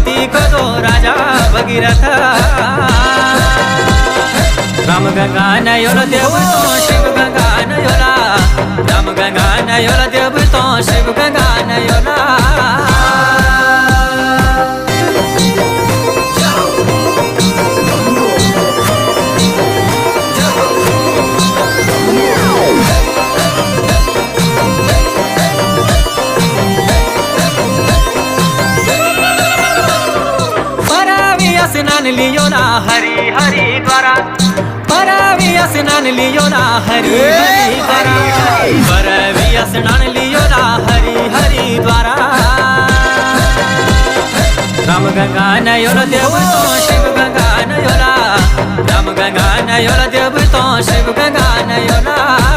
भक्ति करो राजा भगीरथ राम गंगा नयोला देव तो शिव गंगा नयोला राम गंगा नयोला देव तो शिव गंगा नयोला स्नान लियो ना हरि हरि द्वारा परवी स्नान लियो ना हरि हरि द्वारा परवी स्नान लियो ना हरि हरि द्वारा राम गंगा नयोला देव तो शिव गंगा नयोला राम गंगा नयोला देव तो शिव गंगा नयोला